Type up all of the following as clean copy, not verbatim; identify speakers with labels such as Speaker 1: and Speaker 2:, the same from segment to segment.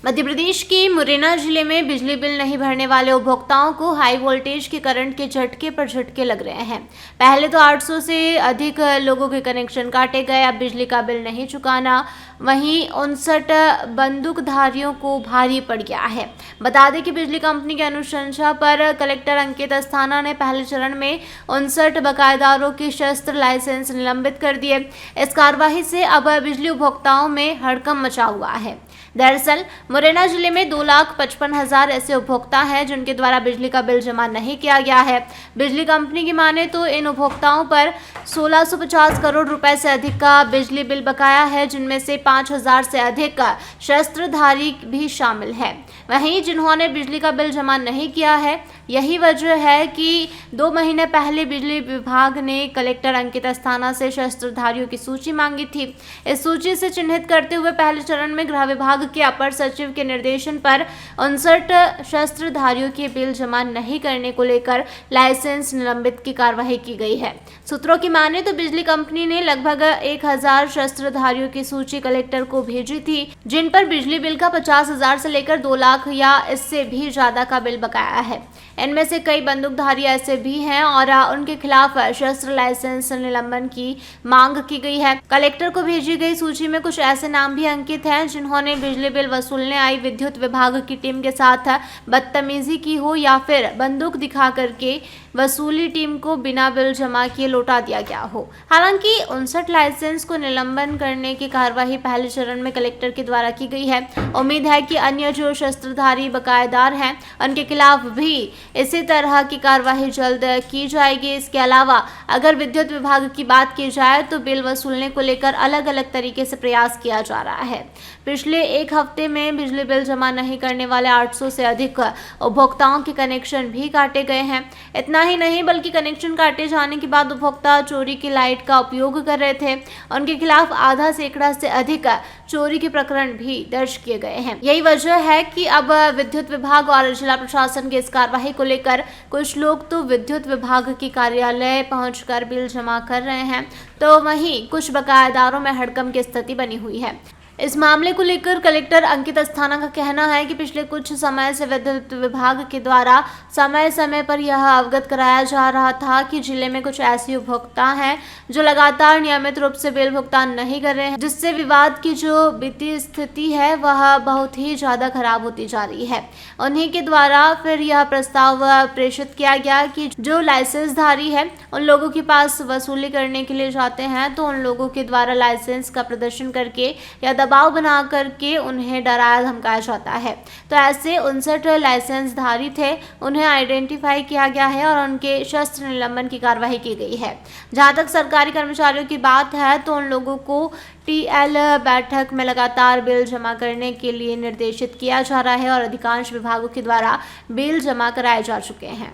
Speaker 1: मध्य प्रदेश के मुरैना जिले में बिजली बिल नहीं भरने वाले उपभोक्ताओं को हाई वोल्टेज के करंट के झटके पर झटके लग रहे हैं। पहले तो 800 से अधिक लोगों के कनेक्शन काटे गए। अब बिजली का बिल नहीं चुकाना वहीं 59 बंदूकधारियों को भारी पड़ गया है। बता दें कि बिजली कंपनी की अनुशंसा पर कलेक्टर अंकित अस्थाना ने पहले चरण में 59 बकायेदारों के शस्त्र लाइसेंस निलंबित कर दिए। इस कार्रवाई से अब बिजली उपभोक्ताओं में हड़कंप मचा हुआ है। दरअसल मुरैना जिले में 2,55,000 ऐसे उपभोक्ता हैं जिनके द्वारा बिजली का बिल जमा नहीं किया गया है। बिजली कंपनी की माने तो इन उपभोक्ताओं पर 1650 करोड़ रुपए से अधिक का बिजली बिल बकाया है, जिनमें से 5,000 से अधिक का शस्त्रधारी भी शामिल है। वहीं जिन्होंने बिजली का बिल जमा नहीं किया है, यही वजह है कि 2 महीने पहले बिजली विभाग ने कलेक्टर अंकित अस्थाना से शस्त्रधारियों की सूची मांगी थी। इस सूची से चिन्हित करते हुए पहले चरण में गृह विभाग के अपर सचिव के निर्देशन पर 59 शस्त्रधारियों के बिल जमा नहीं करने को लेकर लाइसेंस निलंबित की कार्रवाई की गई है। सूत्रों की माने तो बिजली कंपनी ने लगभग 1000 शस्त्रधारियों की सूची कलेक्टर को भेजी थी, जिन पर बिजली बिल का 50,000 से लेकर 2 लाख या इससे भी ज्यादा का बिल बकाया है। इनमें से कई बंदूकधारी ऐसे भी हैं और उनके खिलाफ शस्त्र लाइसेंस निलंबन की मांग की गई है। कलेक्टर को भेजी गई सूची में कुछ ऐसे नाम भी अंकित हैं जिन्होंने बिजली बिल वसूलने आई विद्युत विभाग की टीम के साथ बदतमीजी की हो या फिर बंदूक दिखा करके वसूली टीम को बिना बिल जमा किए लौटा दिया गया हो। हालांकि 59 लाइसेंस को निलंबन करने की कार्रवाई पहले चरण में कलेक्टर के द्वारा की गई है। उम्मीद है कि अन्य जो शस्त्रधारी बकायेदार हैं उनके खिलाफ भी इसी तरह की कार्रवाई जल्द की जाएगी। इसके अलावा अगर विद्युत विभाग की बात की जाए तो बिल वसूलने को लेकर अलग अलग तरीके से प्रयास किया जा रहा है। पिछले एक हफ्ते में बिजली बिल जमा नहीं करने वाले 800 से अधिक उपभोक्ताओं के कनेक्शन भी काटे गए हैं। इतना ही नहीं बल्कि कनेक्शन काटे जाने के बाद उपभोक्ता चोरी की लाइट का उपयोग कर रहे थे। उनके खिलाफ आधा सैकड़ा से अधिक चोरी के प्रकरण भी दर्ज किए गए हैं। यही वजह है कि अब विद्युत विभाग और जिला प्रशासन की इस कार्रवाई को लेकर कुछ लोग तो विद्युत विभाग के कार्यालय पहुंचकर बिल जमा कर रहे हैं, तो वहीं कुछ बकायेदारों में हड़कंप की स्थिति बनी हुई है। इस मामले को लेकर कलेक्टर अंकित अस्थाना का कहना है कि पिछले कुछ समय से विद्युत विभाग के द्वारा समय समय पर यह अवगत कराया जा रहा था कि जिले में कुछ ऐसे उपभोक्ता हैं जो लगातार नियमित रूप से बिल भुगतान नहीं कर रहे हैं, जिससे विवाद की जो वित्तीय स्थिति है वह बहुत ही ज्यादा खराब होती जा रही है। उन्हीं के द्वारा फिर यह प्रस्ताव प्रेषित किया गया कि जो लाइसेंसधारी है उन लोगों के पास वसूली करने के लिए जाते हैं तो उन लोगों के द्वारा लाइसेंस का प्रदर्शन करके या दबाव बना करके उन्हें डराया धमकाया जाता है। तो ऐसे 59 लाइसेंसधारी थे, उन्हें आइडेंटिफाई किया गया है और उनके शस्त्र निलंबन की कार्रवाई की गई है। जहां तक सरकारी कर्मचारियों की बात है तो उन लोगों को टीएल बैठक में लगातार बिल जमा करने के लिए निर्देशित किया जा रहा है और अधिकांश विभागों के द्वारा बिल जमा कराए जा चुके हैं।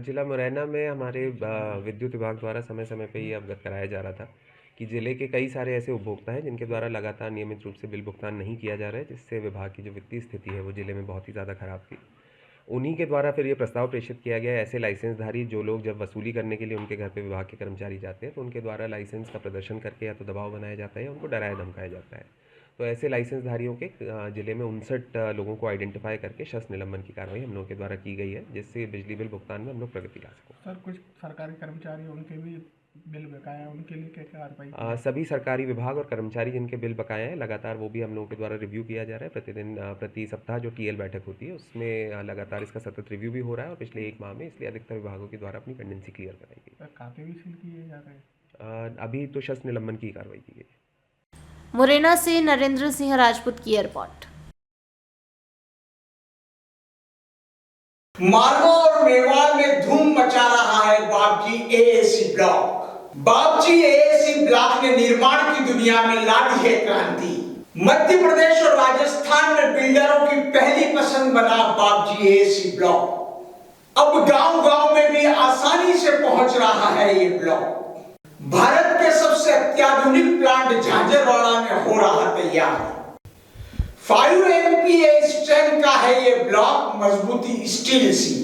Speaker 2: जिला मुरैना में हमारे विद्युत विभाग द्वारा समय समय पर ये अवगत कराया जा रहा था कि जिले के कई सारे ऐसे उपभोक्ता हैं जिनके द्वारा लगातार नियमित रूप से बिल भुगतान नहीं किया जा रहा है, जिससे विभाग की जो वित्तीय स्थिति है वो जिले में बहुत ही ज़्यादा खराब थी। उन्हीं के द्वारा फिर ये प्रस्ताव प्रेषित किया गया है। ऐसे लाइसेंसधारी जो लोग जब वसूली करने के लिए उनके घर पे विभाग के कर्मचारी जाते हैं तो उनके द्वारा लाइसेंस का प्रदर्शन करके या तो दबाव बनाया जाता है या उनको डराया धमकाया जाता है। तो ऐसे लाइसेंसधारियों के जिले में 59 लोगों को आइडेंटिफाई करके शस्त्र निलंबन की कार्रवाई हम लोगों के द्वारा की गई है, जिससे बिजली बिल भुगतान में हम लोग प्रगति ला सकें।
Speaker 3: सर, कुछ सरकारी कर्मचारी उनके भी बिल बकाया, उनके लिए क्या कार्रवाई?
Speaker 2: सभी सरकारी विभाग और कर्मचारी जिनके बिल बकाए हैं लगातार वो भी हम लोगों के द्वारा रिव्यू किया जा रहा है। प्रतिदिन प्रति सप्ताह जो टीएल बैठक होती है उसमें लगातार इसका सतत रिव्यू भी हो रहा है और पिछले 1 माह में इसलिए अधिकतर विभागों के द्वारा अपनी पेंडेंसी क्लियर कराई गई।
Speaker 3: सर, खाते भी सील किए जा रहे हैं?
Speaker 2: अभी तो शस्त्र निलंबन की कार्रवाई की गई।
Speaker 1: मुरैना से नरेंद्र सिंह राजपूत की रिपोर्ट।
Speaker 4: मालवा और मेवाड़ में धूम मचा रहा है Bapji AAC block. Bapji AAC block ने निर्माण की दुनिया में ला दी है क्रांति। मध्य प्रदेश और राजस्थान में बिल्डरों की पहली पसंद बना बापजी एएसी ब्लॉक। अब गांव-गांव में भी आसानी से पहुंच रहा है ये ब्लॉक। भारत के सबसे अत्याधुनिक प्लांट झांझरवाड़ा में हो रहा तैयार। 5 MPa स्ट्रेंथ का है ये ब्लॉक, मजबूती स्टील सी।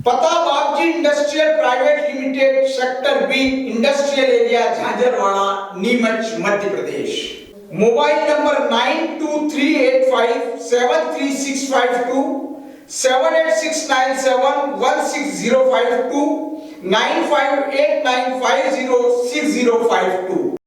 Speaker 4: पता Bapji industrial private limited, sector B, industrial area, Jhanjharwada, Neemuch, Madhya Pradesh. Mobile number 9238 9365 78697 16052 9589506052।